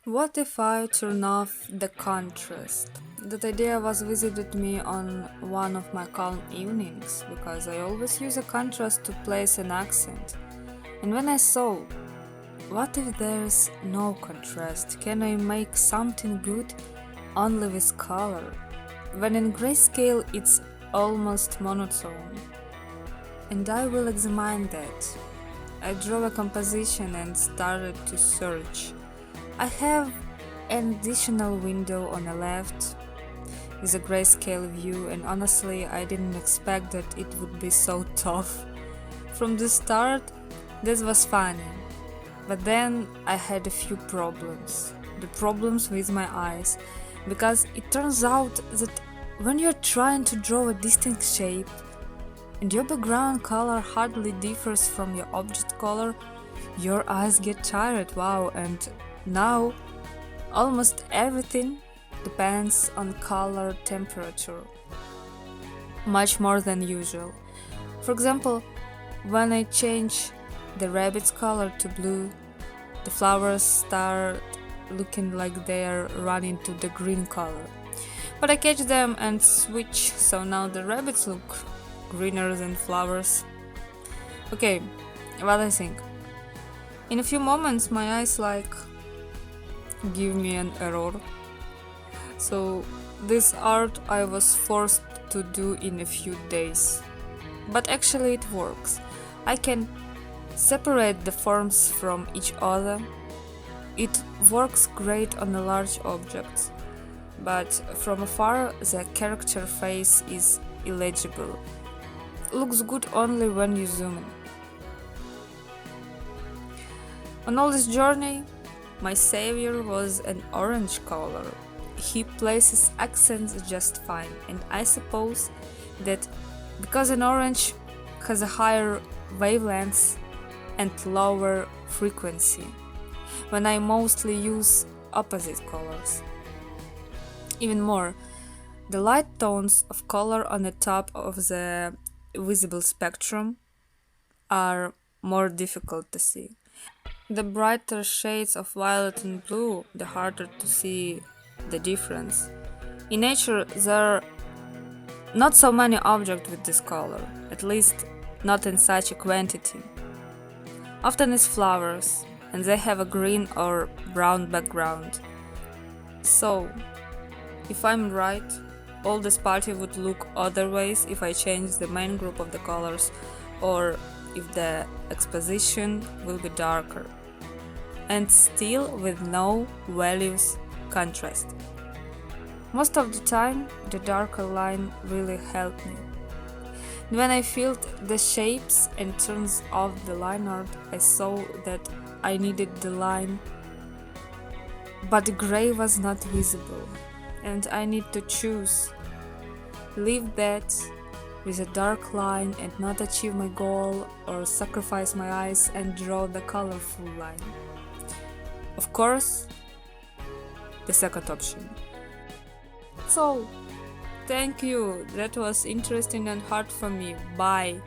What if I turn off the contrast? That idea was visited me on one of my calm evenings because I always use a contrast to place an accent. And when I saw, what if there's no contrast? Can I make something good only with color? When in grayscale it's almost monotone. And I will examine that. I drew a composition and started to search. I have an additional window on the left with a grayscale view, and honestly, I didn't expect that it would be so tough. From the start, this was funny, but then I had a few problems. The problems with my eyes, because it turns out that when you're trying to draw a distinct shape and your background color hardly differs from your object color, your eyes get tired. Wow, and now almost everything depends on color temperature, much more than usual. For example, when I change the rabbit's color to blue, the flowers start looking like they're running to the green color. But I catch them and switch, so now the rabbits look greener than flowers. Okay, what I think. In a few moments, my eyes give me an error. So this art I was forced to do in a few days. But actually it works. I can separate the forms from each other. It works great on the large objects, but from afar the character face is illegible. Looks good only when you zoom in. On all this journey, my savior was an orange color. He places accents just fine, and I suppose that because an orange has a higher wavelength and lower frequency, when I mostly use opposite colors. Even more, the light tones of color on the top of the visible spectrum are more difficult to see. The brighter shades of violet and blue, the harder to see the difference. In nature, there are not so many objects with this color, at least not in such a quantity. Often it's flowers, and they have a green or brown background. So, if I'm right, all this party would look other ways if I change the main group of the colors, or if the exposition will be darker, and still with no values contrast. Most of the time, the darker line really helped me. When I filled the shapes and turned off the line art, I saw that I needed the line, but the gray was not visible, and I need to choose. Leave that with a dark line and not achieve my goal, or sacrifice my eyes and draw the colorful line. Of course, the second option. So, thank you. That was interesting and hard for me. Bye.